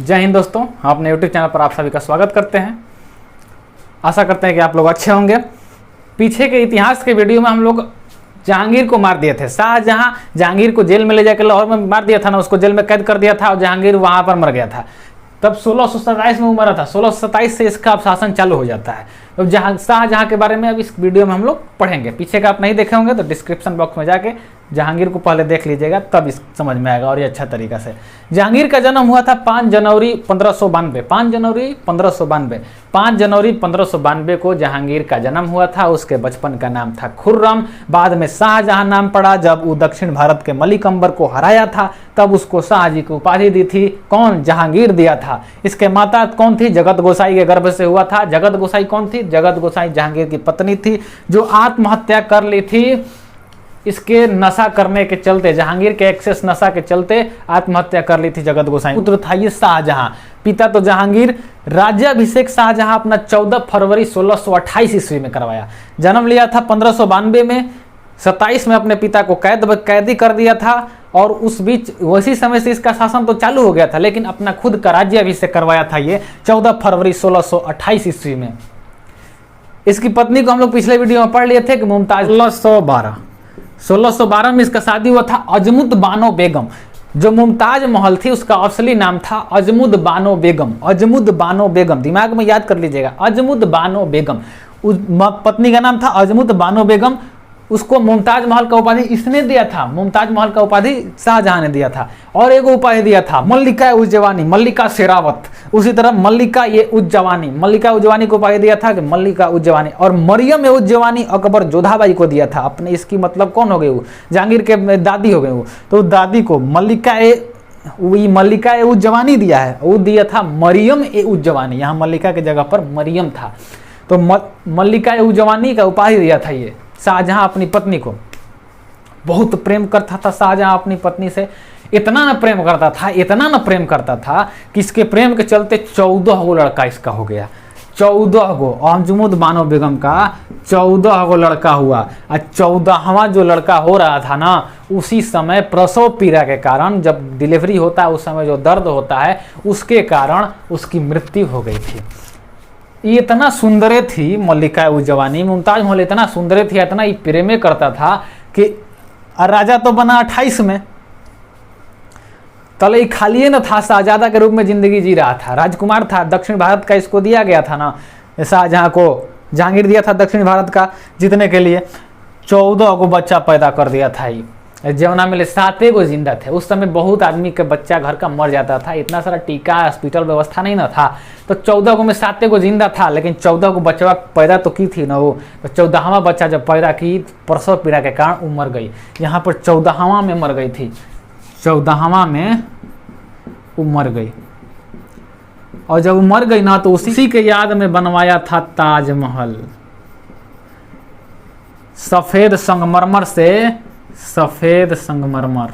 जय हिंद दोस्तों, अपने यूट्यूब चैनल पर आप सभी का स्वागत करते हैं। आशा करते हैं कि आप लोग अच्छे होंगे। पीछे के इतिहास के वीडियो में हम लोग जहांगीर को मार दिए थे। शाहजहां जहांगीर को जेल में ले जाकर लाहौर में मार दिया था ना, उसको जेल में कैद कर दिया था और जहांगीर वहां पर मर गया था। तब 1627 में वो मरा था। 1627 से इसका अब शासन चालू हो जाता है। तो शाहजहां के बारे में अब इस वीडियो में हम लोग पढ़ेंगे। पीछे का आप नहीं देखे होंगे तो डिस्क्रिप्शन बॉक्स में जाके जहांगीर को पहले देख लीजिएगा, तब इस समझ में आएगा और ये अच्छा तरीका से। जहांगीर का जन्म हुआ था 5 जनवरी 1592। 5 जनवरी 1592 5 जनवरी 1592 को जहांगीर का जन्म हुआ था। उसके बचपन का नाम था खुर्रम। बाद में शाहजहां नाम पड़ा। जब वो दक्षिण भारत के मलिक अंबर को हराया था तब उसको शाहजी की उपाधि दी थी। कौन? जहांगीर दिया था। इसके माता कौन थी? जगत गोसाई के गर्भ से हुआ था। जगत गोसाई कौन थी? जगत गोसाई जहांगीर की पत्नी थी, जो आत्महत्या कर ली थी। इसके नशा करने के चलते, जहांगीर के एक्सेस नशा के चलते आत्महत्या कर ली थी जगत गोसाई। पुत्र था ये शाहजहां। पिता तो जहांगीर। राज्याभिषेक शाहजहां अपना 14 फरवरी 1628 ईस्वी में करवाया। जन्म लिया था 1592 में। 27 में अपने पिता को कैदी कर दिया था और उस बीच उसी समय से इसका शासन तो चालू हो गया था, लेकिन अपना खुद का राज्याभिषेक करवाया था ये 14 फरवरी 1628 ईस्वी में। इसकी पत्नी को हम लोग पिछले वीडियो में पढ़ लिए थे कि मुमताज। 1612 में इसका शादी हुआ था अजमुद बानो बेगम। जो मुमताज महल थी उसका असली नाम था अजमुद बानो बेगम। अजमुद बानो बेगम, दिमाग में याद कर लीजिएगा, अजमुद बानो बेगम। उस पत्नी का नाम था अजमुद बानो बेगम। उसको मुमताज महल का उपाधि इसने दिया था। मुमताज महल का उपाधि शाहजहां ने दिया था। और एक उपाधि दिया था मल्लिका उज्जवानी, मल्लिका शेरावत। उसी तरह मल्लिका ये उज्जवानी, मल्लिका उज्जवानी को उपाधि दिया था कि मल्लिका उज्जवानी। और मरियम उज्जवानी अकबर जोधाबाई को दिया था। अपने इसकी मतलब कौन हो गई? वो जहांगीर के दादी हो गई वो। तो दादी को मल्लिका ए उज्जवानी दिया है। वो दिया था मरियम ए उज्जवानी। यहाँ मल्लिका की जगह पर मरियम था। तो मल्लिका ए उज्जवानी का उपाधि दिया था ये शाहजहां अपनी पत्नी को। बहुत प्रेम करता था शाहजहां अपनी पत्नी से। इतना न प्रेम करता था कि इसके प्रेम के चलते 14 गो लड़का इसका हो गया। 14 गो। अजमुद बानो बेगम का 14 गो लड़का हुआ। और 14वां जो लड़का हो रहा था ना, उसी समय प्रसव पीड़ा के कारण, जब डिलीवरी होता है उस समय जो दर्द होता है, उसके कारण उसकी मृत्यु हो गई थी। ये इतना सुंदर थी मल्लिका उज्जवानी, मुमताज महल इतना सुंदर थी, इतना ही प्रेम करता था कि राजा तो बना 28 में, तले खाली न था, शाहजादा के रूप में जिंदगी जी रहा था, राजकुमार था। दक्षिण भारत का इसको दिया गया था ना, शाहजहां को जहांगीर दिया था दक्षिण भारत का जीतने के लिए। 14 को बच्चा पैदा कर दिया था। जमुना में 7 गो जिंदा थे। उस समय बहुत आदमी के बच्चा घर का मर जाता था, इतना सारा टीका हॉस्पिटल व्यवस्था नहीं ना था। तो 14 को में 7 गो जिंदा था, लेकिन 14 को बच्चा पैदा तो की थी ना वो। तो 14वां बच्चा जब पैदा की, प्रसव पीड़ा के कारण वो मर गई। यहाँ पर 14वां में मर गई थी। 14वां में वो मर गई। और जब वो मर गई ना, तो उसी के याद में बनवाया था ताजमहल। सफेद संगमरमर से, सफेद संगमरमर।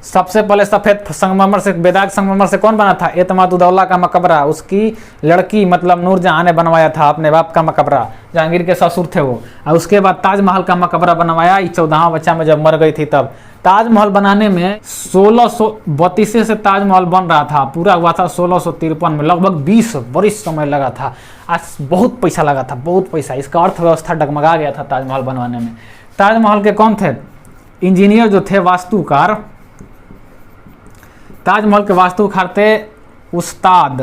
सबसे पहले सफेद संगमरमर से, बेदाग संगमरमर से कौन बना था? एतमादुद्दौला का मकबरा। उसकी लड़की मतलब नूरजहां ने बनवाया था, अपने बाप का मकबरा। जहांगीर के ससुर थे वो। और उसके बाद ताजमहल का मकबरा बनवाया 14वां बच्चा में जब मर गई थी तब। ताजमहल बनाने में 1632 से ताजमहल बन रहा था, पूरा हुआ था 1653 में। लगभग 20 वर्ष समय लगा था। आज बहुत पैसा लगा था, बहुत पैसा। इसका अर्थव्यवस्था डगमगा गया था ताजमहल बनवाने में। ताजमहल के कौन थे? इंजीनियर जो थे, वास्तुकार। ताजमहल के वास्तुकार थे उस्ताद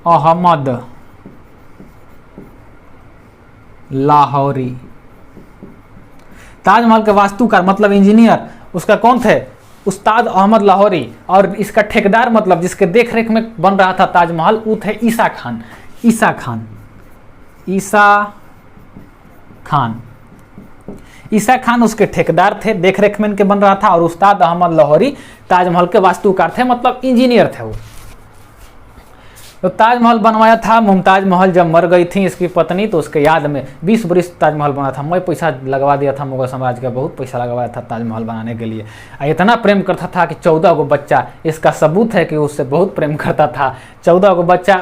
अहमद लाहौरी। ताजमहल के वास्तुकार मतलब इंजीनियर, उसका कौन थे? उस्ताद अहमद लाहौरी। और इसका ठेकेदार मतलब जिसके देखरेख में बन रहा था ताजमहल, वो थे ईसा खान उसके ठेकेदार थे, देखरेख में इनके बन रहा था। और उस्ताद अहमद लाहौरी ताजमहल के वास्तुकार थे, मतलब इंजीनियर थे वो। तो ताजमहल बनवाया था। मुमताज महल जब मर गई थी इसकी पत्नी, तो उसके याद में 20 वर्ष ताजमहल बना था। मैं पैसा लगवा दिया था, मुगल साम्राज्य का बहुत पैसा लगवाया था ताजमहल बनाने के लिए। इतना प्रेम करता था कि 14 गो बच्चा। इसका सबूत है कि उससे बहुत प्रेम करता था। 14 गो बच्चा।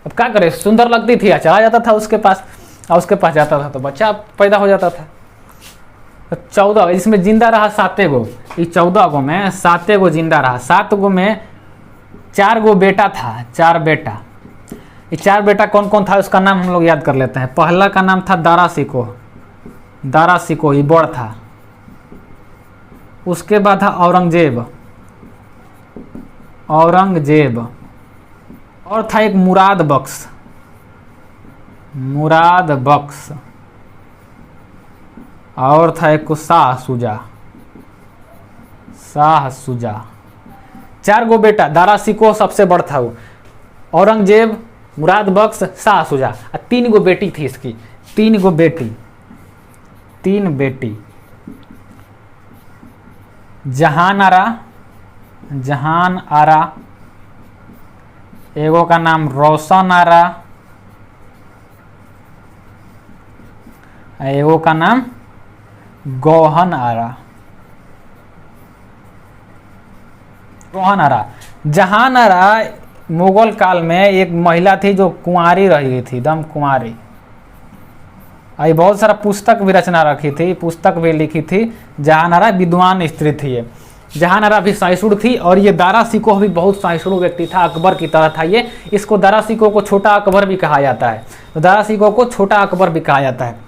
अब क्या करे, सुंदर लगती थी, चला जाता था उसके पास, और उसके पास जाता था तो बच्चा पैदा हो जाता था। तो 14, इसमें जिंदा रहा 7 गो, ये 14 गो में 7 गो जिंदा रहा, 7 गो में 4 गो बेटा था, 4 बेटा। ये 4 बेटा कौन कौन था उसका नाम हम लोग याद कर लेते हैं। पहला का नाम था दारा सिको, दारा सिको ये बड़ था। उसके बाद था औरंगजेब, औरंगजेब। और था एक मुराद बख्श, मुराद बख्श। और था एक शाह सुजा, शाह सुजा। 4 गो बेटा, दारा सिको सबसे बड़ था वो, औरंगजेब, मुराद बख्श, शाह सुजा। 3 गो बेटी थी इसकी, 3 गो बेटी, 3 बेटी। जहान आरा, जहान आरा, एगो का नाम रोशन आरा, एगो का नाम गौहन आरा, गौहन आरा। जहान आरा मुगल काल में एक महिला थी जो कुंवारी रह गई थी, दम कुंवारी। आई बहुत सारा पुस्तक भी रचना रखी थी, पुस्तक भी लिखी थी। जहान आरा विद्वान स्त्री थी ये। जहान आरा भी सहिष्णु थी और ये दारा सिको भी बहुत सहिष्णु व्यक्ति था, अकबर की तरह था ये। इसको दारा सिको को छोटा अकबर भी कहा जाता है, तो दारा सिको को छोटा अकबर भी कहा जाता है।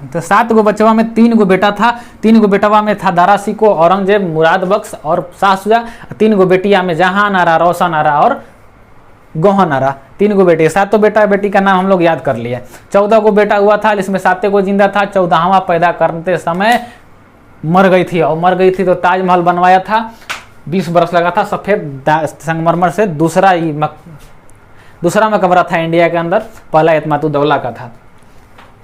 तो 7 गो बचवा में 3 गो बेटा था, 3 गो बेटवा में था दारा सिको, औरंगजेब, मुराद बख्श और शाह सुजा। 3 गो बेटिया में जहान आरा, रोशन आरा और गौहन आरा, 3 गो बेटे। 7 बेटा बेटी का नाम हम लोग याद कर लिए। 14 गो बेटा हुआ था, इसमें 7 गो जिंदा था। 14वां पैदा करते समय मर गई थी, और मर गई थी तो ताजमहल बनवाया था, 20 बरस लगा था। सफ़ेद संगमरमर से दूसरा मकबरा था इंडिया के अंदर, पहला एतमातुद्दौला का था।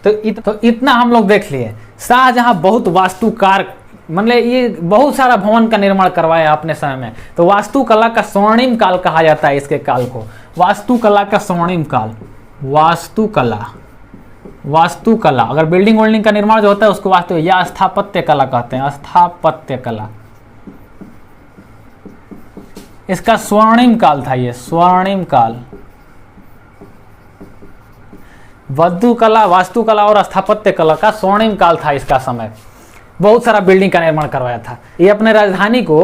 तो इतना हम लोग देख लिए। शाहजहां बहुत वास्तुकार, मतलब ये बहुत सारा भवन का निर्माण करवाया अपने समय में। तो वास्तुकला का स्वर्णिम काल कहा जाता है इसके काल को, वास्तुकला का स्वर्णिम काल। वास्तुकला, वास्तुकला अगर बिल्डिंग विल्डिंग का निर्माण जो होता है उसको वास्तु या स्थापत्य कला कहते हैं, स्थापत्य कला। इसका स्वर्णिम काल था ये, स्वर्णिम काल। वास्तुकला, वास्तुकला और स्थापत्य कला का स्वर्णिम काल था इसका समय। बहुत सारा बिल्डिंग का निर्माण करवाया था। ये अपने राजधानी को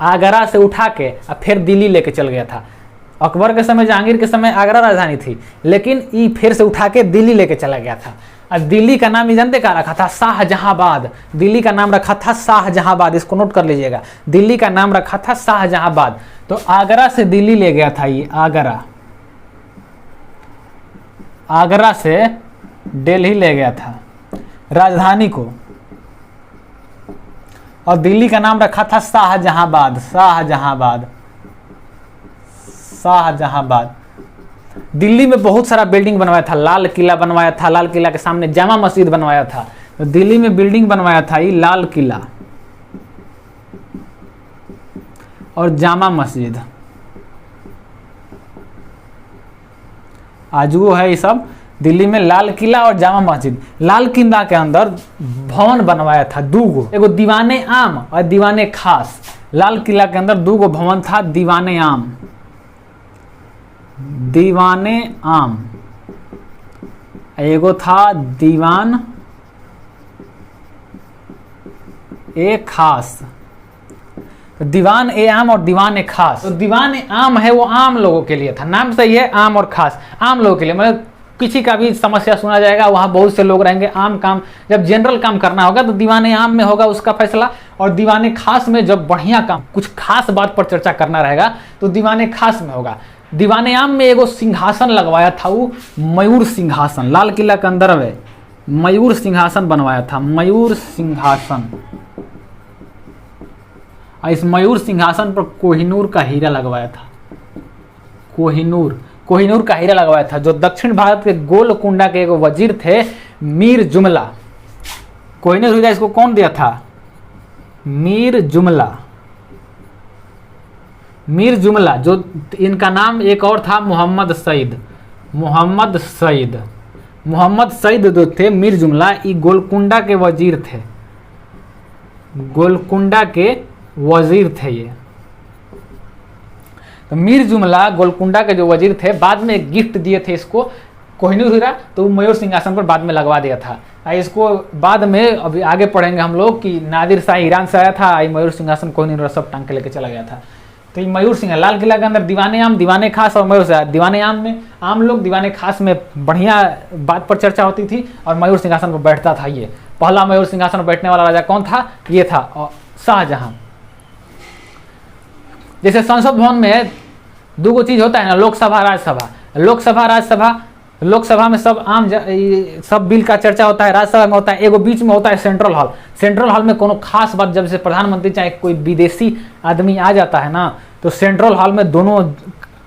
आगरा से उठा के फिर दिल्ली लेके चल गया था। अकबर के समय, जहांगीर के समय आगरा राजधानी थी, लेकिन ये फिर से उठा के दिल्ली लेके चला गया था। और दिल्ली का नाम ये जानते क्या रखा था? शाहजहांबाद। दिल्ली का नाम रखा था शाहजहांबाद, इसको नोट कर लीजिएगा। दिल्ली का नाम रखा था शाहजहांबाद। तो आगरा से दिल्ली ले गया था ये, आगरा, आगरा से दिल्ली ले गया था राजधानी को। और दिल्ली का नाम रखा था शाहजहांबाद, शाहजहांबाद, शाहजहांबाद। दिल्ली में बहुत सारा बिल्डिंग बनवाया था, लाल किला बनवाया था, लाल किला के सामने जामा मस्जिद बनवाया था। तो दिल्ली में बिल्डिंग बनवाया था ये लाल किला और जामा मस्जिद। आज वो है ये सब दिल्ली में, लाल किला और जामा मस्जिद। लाल किला के अंदर भवन बनवाया था 2 गो, एगो दीवाने आम और दीवाने खास। लाल किला के अंदर 2 गो भवन था, दीवाने आम, दीवाने आम, एगो था दीवान ए खास। तो दीवान ए आम और दीवान ए खास। तो दीवान ए आम है वो आम लोगों के लिए था, नाम सही है, आम और खास, आम लोगों के लिए। मतलब किसी का भी समस्या सुना जाएगा, वहाँ बहुत से लोग रहेंगे। आम काम जब जनरल काम करना होगा तो दीवाने आम में होगा उसका फैसला, और दीवाने खास में जब बढ़िया काम, कुछ खास बात पर चर्चा करना रहेगा तो दीवाने खास में होगा। दीवाने आम में एगो सिंहासन लगवाया था, वो मयूर सिंहासन। लाल किला के अंदर में मयूर सिंहासन बनवाया था, मयूर सिंहासन। और इस मयूर सिंहासन पर कोहिनूर का हीरा लगवाया था, कोहिनूर, कोहिनूर का हीरा लगवाया था, जो दक्षिण भारत के गोलकुंडा के एक वजीर थे, मीर जुमला। कोहिनूर हीरा इसको कौन दिया था? मीर जुमला, मीर जुमला। जो इनका नाम एक और था मोहम्मद सईद, मोहम्मद सईद। मोहम्मद सईद जो थे मीर जुमला, ये गोलकुंडा के वजीर थे, गोलकुंडा के वजीर थे ये। तो मीर जुमला गोलकुंडा के जो वजीर थे, बाद में गिफ्ट दिए थे इसको कोहिनूर हीरा तो मयूर सिंहासन पर बाद में लगवा दिया था। इसको बाद में अभी आगे पढ़ेंगे हम लोग कि नादिर शाह ईरान से आया था, मयूर सिंहासन कोहिनूर सब टांग के लेके चला गया था। तो ये मयूर सिंह लाल किला के अंदर दीवाने आम, दीवाने खास और मयूर सिंह। दीवाने आम में आम लोग, दीवाने खास में बढ़िया बात पर चर्चा होती थी और मयूर सिंहासन पर बैठता था। ये पहला मयूर सिंहासन पर बैठने वाला राजा कौन था? ये था शाहजहां। जैसे संसद भवन में दो गो चीज होता है ना, लोकसभा राज्यसभा। लोकसभा राज्यसभा, लोकसभा में सब सब बिल का चर्चा होता है, राज्यसभा में होता है एगो बीच में होता है सेंट्रल हॉल। सेंट्रल हॉल में कोनो खास बात, जब से प्रधानमंत्री चाहे कोई विदेशी आदमी आ जाता है ना, तो सेंट्रल हॉल में दोनों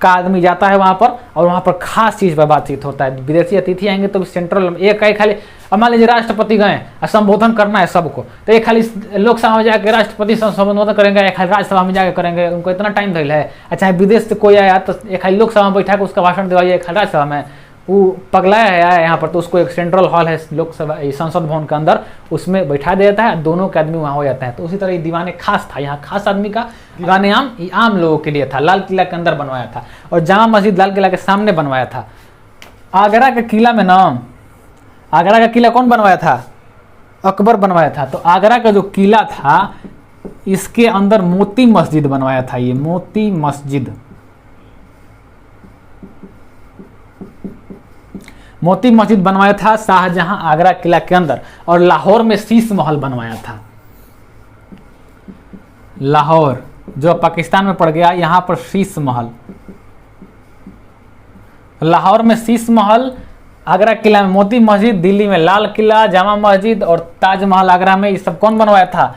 का आदमी जाता है वहाँ पर और वहाँ पर खास चीज़ पर बातचीत होता है। विदेशी अतिथि आएंगे तो सेंट्रल एक खाली, अब मान लीजिए राष्ट्रपति गए और संबोधन करना है सबको, तो एक खाली लोकसभा में जाकर राष्ट्रपति संबोधन करेंगे, एक खाली राज्यसभा में जाकर करेंगे, उनको इतना टाइम धैल है। अच्छा विदेश से कोई आया तो एक खाली लोकसभा में बैठा के उसका भाषण दिवाइए, एक खाली राज्यसभा में, वो पगलाया है आया यहाँ पर, तो उसको एक सेंट्रल हॉल है लोकसभा संसद भवन के अंदर, उसमें बैठा देता है, दोनों के आदमी वहाँ हो जाते हैं। तो उसी तरह ये दीवाने खास था, यहाँ खास आदमी का दीवाने आम, ये आम लोगों के लिए था। लाल किला के अंदर बनवाया था और जामा मस्जिद लाल किला के सामने बनवाया था। आगरा के किला में ना, आगरा का किला कौन बनवाया था? अकबर बनवाया था। तो आगरा का जो किला था इसके अंदर मोती मस्जिद बनवाया था, ये मोती मस्जिद, मोती मस्जिद बनवाया था शाहजहां आगरा किला के अंदर। और लाहौर में शीश महल बनवाया था। लाहौर जो पाकिस्तान में पड़ गया, यहां पर शीश महल, लाहौर में शीश महल, आगरा किला में मोती मस्जिद, दिल्ली में लाल किला, जामा मस्जिद और ताजमहल आगरा में, ये सब कौन बनवाया था?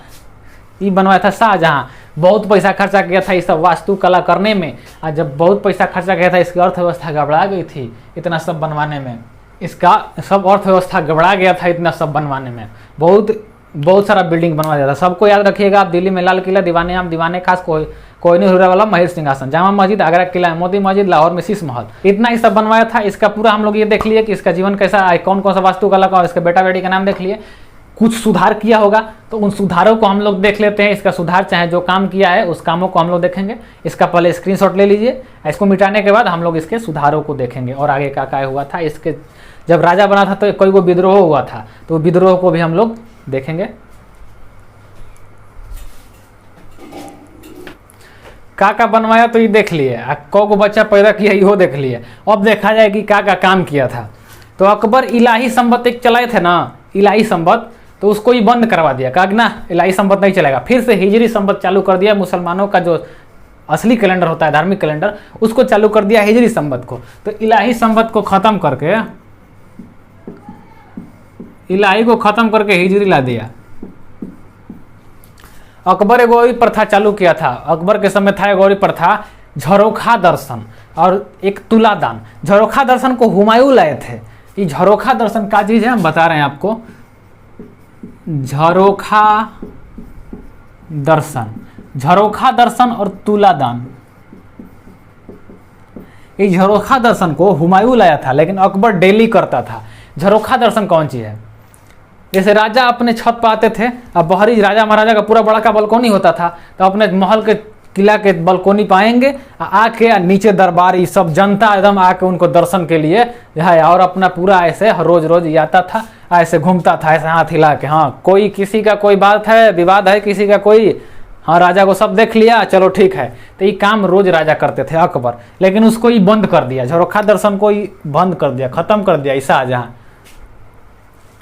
ये बनवाया था शाहजहां। बहुत पैसा खर्चा किया था ये सब वास्तुकला करने में, और जब बहुत पैसा खर्चा किया था इसकी अर्थव्यवस्था गड़बड़ा गई थी इतना सब बनवाने में, इसका सब अर्थव्यवस्था गड़बड़ा गया था इतना सब बनवाने में। बहुत सारा बिल्डिंग बनवा दिया था। सबको याद रखिएगा आप, दिल्ली में लाल किला, दीवाने आम, दीवाने खास, कोहिनूर हीरा वाला मयूर सिंहासन, जामा मस्जिद, आगरा किला, मोती मस्जिद, लाहौर में शीश महल, इतना ही सब बनवाया था। इसका पूरा हम लोग ये देख लिए कि इसका जीवन कैसा है, कौन कौन सा वास्तुकला का, और इसके बेटा बेटी का नाम देख लिए। कुछ सुधार किया होगा तो उन सुधारों को हम लोग देख लेते हैं। इसका सुधार चाहे जो काम किया है उस कामों को हम लोग देखेंगे। इसका पहले स्क्रीनशॉट ले लीजिए, इसको मिटाने के बाद हम लोग इसके सुधारों को देखेंगे और आगे क्या हुआ था। इसके जब राजा बना था तो कोई को विद्रोह हुआ था, तो विद्रोह को भी हम लोग देखेंगे। का बनवाया तो ये देख लिए, को बच्चा पैदा किया ये देख लिए। अब देखा जाए कि का काम किया था। तो अकबर इलाही संबत एक चलाए थे ना, इलाही संबत, तो उसको ही बंद करवा दिया, कहा ना इलाही संबत नहीं चलेगा। फिर से हिजरी संबत चालू कर दिया, मुसलमानों का जो असली कैलेंडर होता है धार्मिक कैलेंडर, उसको चालू कर दिया हिजरी संबत को। तो इलाही संबत को खत्म करके, इलाही को खत्म करके हिजरी ला दिया। अकबर एक और प्रथा चालू किया था, अकबर के समय था एक और प्रथा, झरोखा दर्शन और एक तुलादान। झरोखा दर्शन को हुमायूं लाए थे। ये झरोखा दर्शन का चीज है, हम बता रहे हैं आपको। झरोखा दर्शन, झरोखा दर्शन और तुलादान, ये झरोखा दर्शन को हुमायूं लाया था, लेकिन अकबर डेली करता था। झरोखा दर्शन कौन चीज है? जैसे राजा अपने छत पर आते थे, अब बाहरी राजा महाराजा का पूरा बड़ा का बालकोनी होता था, तो अपने महल के किला के बालकोनी पाएंगे, आके नीचे दरबारी सब जनता एकदम आके उनको दर्शन के लिए है, और अपना पूरा ऐसे रोज रोज आता था, ऐसे घूमता था, ऐसे हाथ हिला के, हाँ कोई किसी का कोई बात है, विवाद है किसी का कोई, हाँ राजा को सब देख लिया, चलो ठीक है। तो ये काम रोज राजा करते थे अकबर, लेकिन उसको ही बंद कर दिया, झरोखा दर्शन को ही बंद कर दिया, खत्म कर दिया शाहजहां।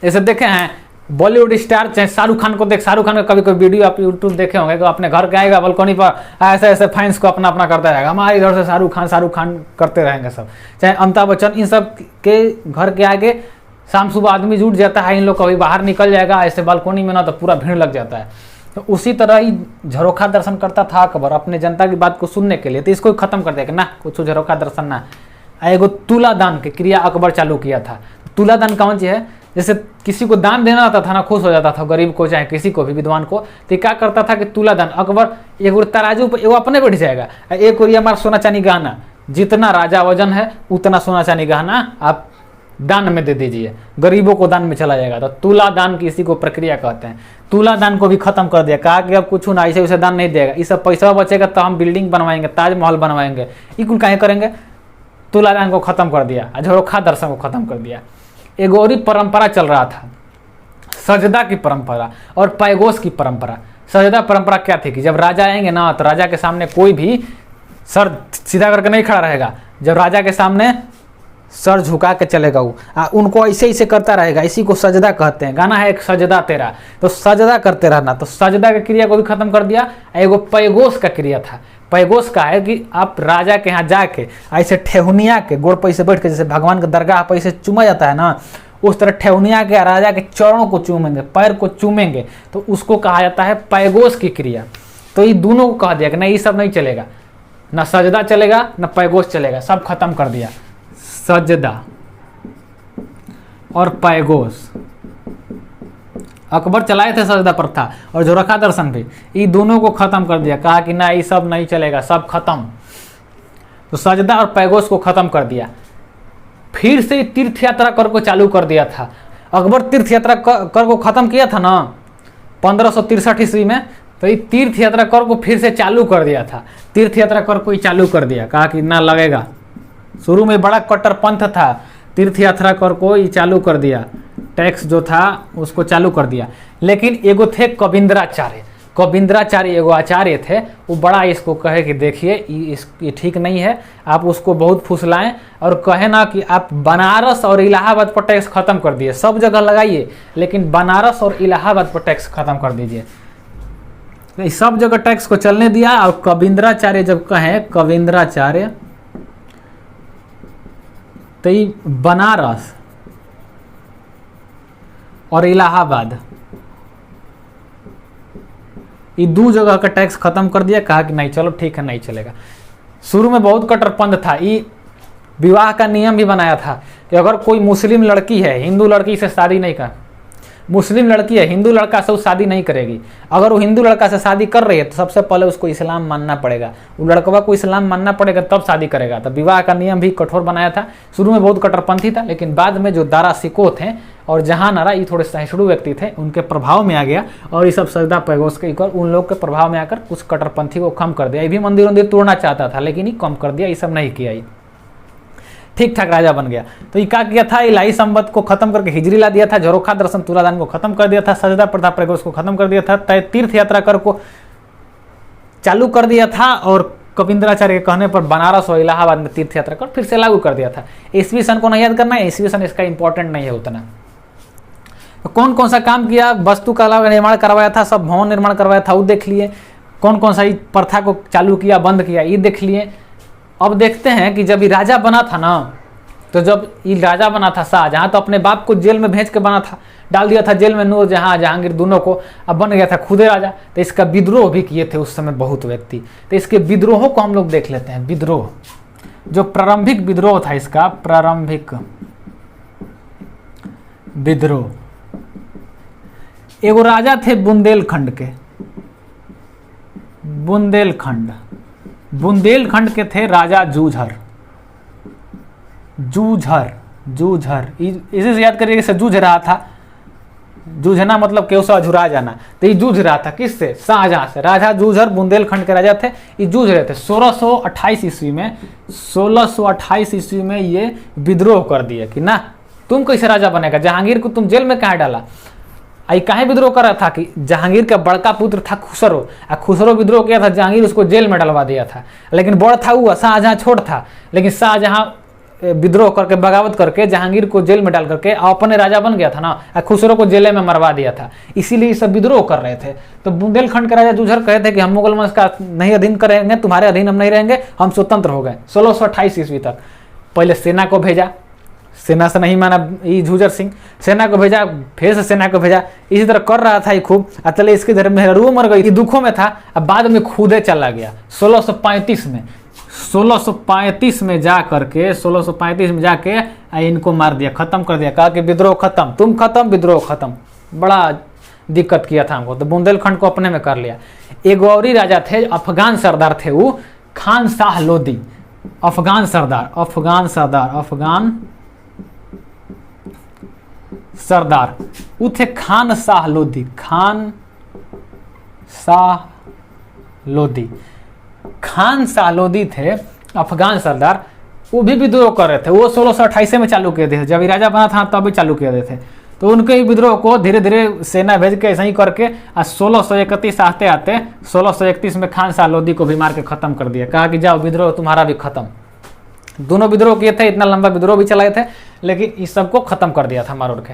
ऐसे देखे हैं बॉलीवुड स्टार चाहे शाहरुख खान को देख, शाहरुख खान का कभी कोई वीडियो आप यूट्यूब देखे होंगे, तो अपने घर के आएगा बालकनी पर ऐसे ऐसे फैंस को अपना अपना करता रहेगा, हमारे इधर से शाहरुख खान करते रहेंगे सब। चाहे अमिताभ बच्चन, इन सब के घर के आगे शाम सुबह आदमी जुट जाता है, इन लोग कभी बाहर निकल जाएगा ऐसे बालकनी में ना, तो पूरा भीड़ लग जाता है। तो उसी तरह ही झरोखा दर्शन करता था अकबर अपने जनता की बात को सुनने के लिए। तो इसको खत्म कर दिया कि ना कुछ झरोखा दर्शन ना, एगो तुलादान की क्रिया अकबर चालू किया था। तुलादान कौन चीज है? जैसे किसी को दान देना आता था ना, खुश हो जाता था, गरीब को चाहे किसी को भी, विद्वान को, तो क्या करता था कि तुलादान, अकबर एक तराजू पर एगो अपने बैठ जाएगा, एक और हमारा सोना चांदी गहना, जितना राजा वजन है उतना सोना चांदी गहना आप दान में दे दीजिए, गरीबों को दान में चला जाएगा। तो तुलादान की इसी को प्रक्रिया कहते हैं। तुलादान को भी खत्म कर दिया, कहा कि अब कुछ ना ऐसे वैसे दान नहीं देगा, ये सब पैसा बचेगा तो हम बिल्डिंग बनवाएंगे, ताजमहल बनवाएंगे, ये कुल काहे करेंगे? तुलादान को ख़त्म कर दिया, झरोखा दर्शन को ख़त्म कर दिया। एक और ही परंपरा चल रहा था, सजदा की परंपरा और पैगोस की परंपरा। सजदा परंपरा क्या थी कि जब राजा आएंगे ना तो राजा के सामने कोई भी सर सीधा करके नहीं खड़ा रहेगा, जब राजा के सामने सर झुका के चलेगा वो, उनको ऐसे ऐसे करता रहेगा, इसी को सजदा कहते हैं। गाना है एक सजदा तेरा, तो सजदा करते रहना। तो सजदा की क्रिया को भी खत्म कर दिया। एगो पैगोस का क्रिया था। पैगोस का है कि आप राजा के यहाँ जाके ऐसे ठेहुनिया के गोड़ पर से बैठ के, जैसे भगवान के दरगाह पर ऐसे चूमा जाता है ना, उस तरह ठेहुनिया के राजा के चरणों को चूमेंगे, पैर को चूमेंगे, तो उसको कहा जाता है पैगोस की क्रिया। तो ये दोनों को कह दिया कि नहीं, ये सब नहीं चलेगा, ना सजदा चलेगा ना पैगोस चलेगा, सब खत्म कर दिया। सजदा और पैगोस अकबर चलाए थे सजदा प्रथा और झरोखा दर्शन भी, ये दोनों को खत्म कर दिया। कहा कि ना ये सब नहीं चलेगा, सब खत्म। तो सजदा और पैगोस को खत्म कर दिया। फिर से तीर्थ यात्रा कर को चालू कर दिया था। अकबर तीर्थ यात्रा कर को खत्म किया था ना 1563 ईस्वी में, तो ये तीर्थ यात्रा कर को फिर से चालू कर दिया था। तीर्थ यात्रा कर को ही चालू कर दिया, कहा कि ना लगेगा। शुरू में बड़ा कट्टरपंथ था, तीर्थ यात्रा कर को ही चालू कर दिया, टैक्स जो था उसको चालू कर दिया। लेकिन एगो थे कविंद्राचार्य। कविंद्राचार्य एगो आचार्य थे, वो बड़ा इसको कहे कि देखिए ये ठीक नहीं है, आप उसको बहुत फुसलाएं और कहे ना कि आप बनारस और इलाहाबाद पर टैक्स खत्म कर दिए, सब जगह लगाइए लेकिन बनारस और इलाहाबाद पर टैक्स खत्म कर दीजिए। तो सब जगह टैक्स को चलने दिया। और कविंद्राचार्य जब कहे, कविंद्राचार्य तो ये बनारस और इलाहाबाद ये दो जगह का टैक्स खत्म कर दिया। कहा कि नहीं चलो ठीक है, नहीं चलेगा। शुरू में बहुत कट्टरपंथ था। ये विवाह का नियम भी बनाया था कि अगर कोई मुस्लिम लड़की है, हिंदू लड़की से शादी नहीं कर, मुस्लिम लड़की है, हिंदू लड़का से वो शादी नहीं करेगी। अगर वो हिंदू लड़का से शादी कर रही है तो सबसे पहले उसको इस्लाम मानना पड़ेगा, वो लड़कवा को इस्लाम मानना पड़ेगा तब शादी करेगा। तो विवाह का नियम भी कठोर बनाया था। शुरू में बहुत कट्टरपंथी था, लेकिन बाद में जो दारा सिको थे और जहानारा, ये थोड़े सहिष्णु व्यक्ति थे, उनके प्रभाव में आ गया और ये सब सजदा पैगोस के उन लोग के प्रभाव में आकर कुछ कट्टरपंथी को कम कर दिया। ये भी मंदिर वंदिर तोड़ना चाहता था लेकिन ये कम कर दिया, ये सब नहीं किया, ये ठीक ठाक राजा बन गया। तो ये क्या किया था, इलाही संबत को खत्म करके हिजरी ला दिया था, झरोखा दर्शन तुलादान को खत्म कर दिया था, सजदा प्रथा पैगोस को खत्म कर दिया था, तीर्थ यात्रा कर को चालू कर दिया था और कविंद्राचार्य के कहने पर बनारस और इलाहाबाद में तीर्थ यात्रा कर फिर से लागू कर दिया था। ईस्वी सन को नहीं याद करना है, ईस्वी सन इसका इंपॉर्टेंट नहीं है उतना। तो कौन कौन सा काम किया, वस्तु कला का निर्माण करवाया था, सब भवन निर्माण करवाया था, वो देख लिए। कौन कौन सा प्रथा को चालू किया, बंद किया, ये देख लिए। अब देखते हैं कि जब ये राजा बना था ना, तो जब ये राजा बना था शाहजहां, तो अपने बाप को जेल में भेज के बना था, डाल दिया था जेल में नूरजहां जहांगीर दोनों को। अब बन गया था खुदे राजा। तो इसका विद्रोह भी किए थे उस समय बहुत व्यक्ति। तो इसके विद्रोहों को हम लोग देख लेते हैं। विद्रोह, जो प्रारंभिक विद्रोह था इसका, प्रारंभिक विद्रोह, एगो राजा थे बुंदेलखंड के, बुंदेलखंड के थे राजा जूझर। इसे से याद करिए, इसे जूझ रहा था, जूझना मतलब केहू से अझुरा जाना। तो ये जूझ रहा था किससे, शाहजहां से। राजा जूझर बुंदेलखंड के राजा थे, ये जूझ रहे थे। 1628 ईस्वी में ये विद्रोह कर दिए कि ना तुम कैसे राजा बनेगा, जहांगीर को तुम जेल में कहाँ डाला। आई काहे विद्रोह कर रहा था कि जहांगीर का बड़का पुत्र था खुसरो, खुसरो विद्रोह किया था, जहांगीर उसको जेल में डलवा दिया था। लेकिन बड़ था हुआ, शाहजहां छोट था, लेकिन शाहजहां विद्रोह करके बगावत करके जहांगीर को जेल में डाल करके अपने राजा बन गया था ना, खुसरो को जेल में मरवा दिया था। इसीलिए ये सब विद्रोह कर रहे थे। तो बुंदेलखंड के राजा जूझर कहे थे कि हम मुगल वंश का नहीं अधीन करेंगे, तुम्हारे अधीन हम नहीं रहेंगे, हम स्वतंत्र हो गए। 1628 ईस्वी तक पहले सेना को भेजा, सेना से नहीं माना ये जूझर सिंह, सेना को भेजा, फिर से सेना को भेजा, इसी तरह कर रहा था ये खूब। चले इसके धर्म में रू मर गई, ये दुखों में था। अब बाद में खुदे चला गया 1635 में जा करके 1635 में जाके इनको मार दिया, खत्म कर दिया। कहा कि विद्रोह खत्म, तुम खत्म, विद्रोह खत्म। बड़ा दिक्कत किया था हमको। तो बुंदेलखंड को अपने में कर लिया। एक और ही राजा थे, अफगान सरदार थे, वो खान शाह लोदी। अफगान सरदार वो थे खान शाह लोदी। खान शाह लोदी थे अफगान सरदार। वो भी विद्रोह कर रहे थे। वो 1628 में चालू किए थे, जब ये राजा बना था तब भी चालू किए थे। तो उनके ही विद्रोह को धीरे धीरे सेना भेज के ऐसा ही करके 1631 आते आते 1631 में खान शाह लोदी को भी मार के खत्म कर दिया। कहा कि जाओ विद्रोह तुम्हारा भी खत्म। दोनों विद्रोह किए थे, इतना लंबा विद्रोह भी चलाए थे, लेकिन इस सबको खत्म कर दिया था मार के।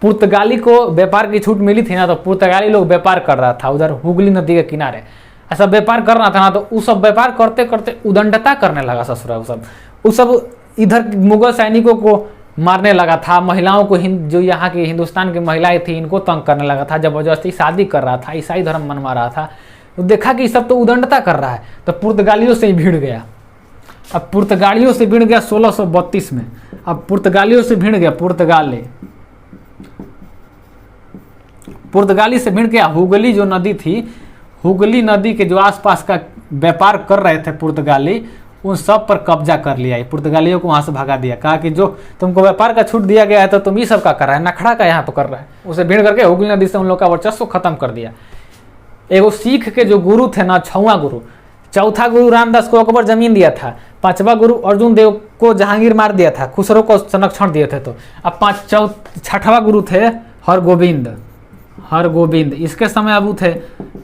पुर्तगाली को व्यापार की छूट मिली थी ना, तो पुर्तगाली लोग व्यापार कर रहा था उधर हुगली नदी के किनारे, ऐसा व्यापार कर रहा था ना, तो वो सब व्यापार करते करते उदंडता करने लगा ससुरा। वो सब इधर मुगल सैनिकों को मारने लगा था, महिलाओं को जो यहाँ की हिंदुस्तान की महिलाएं थी इनको तंग करने लगा था, जबरदस्ती शादी कर रहा था, ईसाई धर्म मनवा रहा था। तो देखा कि सब तो उदंडता कर रहा है, तो पुर्तगालियों से ही भिड़ गया। अब पुर्तगालियों से भिड़ गया 1632 में। अब पुर्तगालियों से भिड़ गया पुर्तगाली से भिड़ गया। हुगली जो नदी थी, हुगली नदी के जो आसपास का व्यापार कर रहे थे पुर्तगाली, उन सब पर कब्जा कर लिया। पुर्तगालियों को वहां से भगा दिया। कहा कि जो तुमको व्यापार का छूट दिया गया है तो तुम ही सब का कर रहा है, नखड़ा का यहाँ पर कर रहा है। उसे भीड़ करके हुगली नदी से उन लोग का वर्चस्व खत्म कर दिया। एगो सिख के जो गुरु थे ना, 6वां गुरु, चौथा गुरु रामदास को अकबर जमीन दिया था, 5वां गुरु अर्जुन देव को जहांगीर मार दिया था, खुसरो को संरक्षण दिए थे। तो अब 6वां गुरु थे हरगोविंद, इसके समय अबू थे।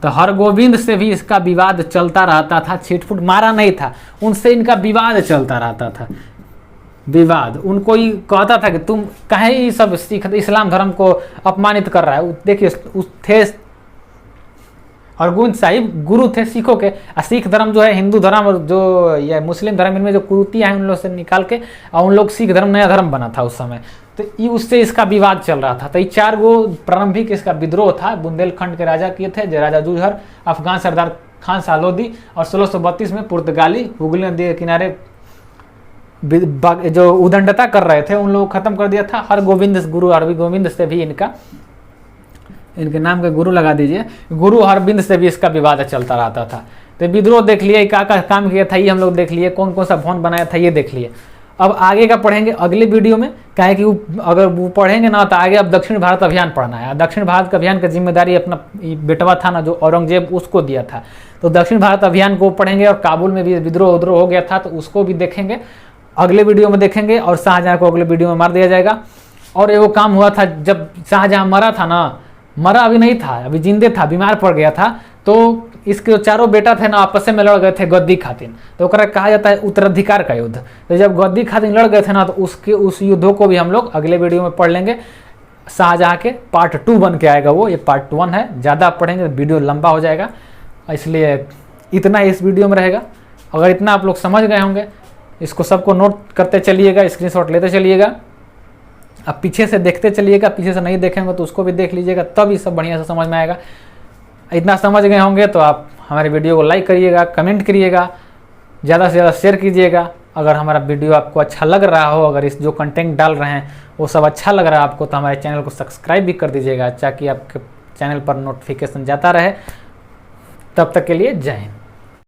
तो हरगोविंद से भी इसका विवाद चलता रहता था, छिटपुट मारा नहीं था, उनसे इनका विवाद चलता रहता था। विवाद उनको ही कहता था कि तुम कहे ये सब सिख इस्लाम धर्म को अपमानित कर रहा है। देखिए थे हरगोविंद साहिब गुरु थे सिखों के, सिख धर्म जो है हिंदू धर्म और जो ये मुस्लिम धर्म, इनमें जो कुरीतियाँ हैं उन लोग से निकाल के और उन लोग सिख धर्म नया धर्म बना था उस समय। तो ये उससे इसका विवाद चल रहा था। तो ये 4 गो प्रारंभिक इसका विद्रोह था। बुंदेलखंड के राजा किए थे, राजा जूझर, अफगान सरदार खान शाह लोदी, और 1632 में पुर्तगाली हुगली नदी के किनारे जो उदंडता कर रहे थे उन लोग को खत्म कर दिया था। हरगोविंद गुरु हरगोविंद से भी इनके नाम के गुरु लगा दीजिए, गुरु हरबिंद से भी इसका विवाद चलता रहता था। तो विद्रोह देख लिए, क्या काम किया था ये हम लोग देख लिए, कौन कौन सा भवन बनाया था ये देख लिए। अब आगे का पढ़ेंगे अगले वीडियो में। क्या है कि अगर वो पढ़ेंगे ना तो आगे अब दक्षिण भारत अभियान पढ़ना है। दक्षिण भारत का अभियान का जिम्मेदारी अपना बेटवा था ना जो औरंगजेब, उसको दिया था। तो दक्षिण भारत अभियान को पढ़ेंगे, और काबुल में भी विद्रोह हो गया था तो उसको भी देखेंगे, अगले वीडियो में देखेंगे। और शाहजहाँ को अगले वीडियो में मार दिया जाएगा। और एगो काम हुआ था, जब शाहजहाँ मरा था ना, मरा अभी नहीं था, अभी जिंदे था, बीमार पड़ गया था, तो इसके जो 4 बेटा थे ना आपस में लड़ गए थे गद्दी खातिर। तो ओकरा कहा जाता है उत्तराधिकार का युद्ध। तो जब गद्दी खातिर लड़ गए थे ना, तो उस युद्धों को भी हम लोग अगले वीडियो में पढ़ लेंगे। शाहजहाँ के पार्ट 2 बन के आएगा वो, ये पार्ट 1 है। ज़्यादा पढ़ेंगे तो वीडियो लंबा हो जाएगा, इसलिए इतना इस वीडियो में रहेगा। अगर इतना आप लोग समझ गए होंगे, इसको सबको नोट करते चलिएगा, स्क्रीनशॉट लेते चलिएगा, अब पीछे से देखते चलिएगा। पीछे से नहीं देखेंगे तो उसको भी देख लीजिएगा, तब ये सब बढ़िया से समझ में आएगा। इतना समझ गए होंगे तो आप हमारे वीडियो को लाइक करिएगा, कमेंट करिएगा, ज़्यादा से ज़्यादा शेयर कीजिएगा। अगर हमारा वीडियो आपको अच्छा लग रहा हो, अगर इस जो कंटेंट डाल रहे हैं वो सब अच्छा लग रहा है आपको, तो हमारे चैनल को सब्सक्राइब भी कर दीजिएगा, ताकि आपके चैनल पर नोटिफिकेशन जाता रहे। तब तक के लिए जय हिंद।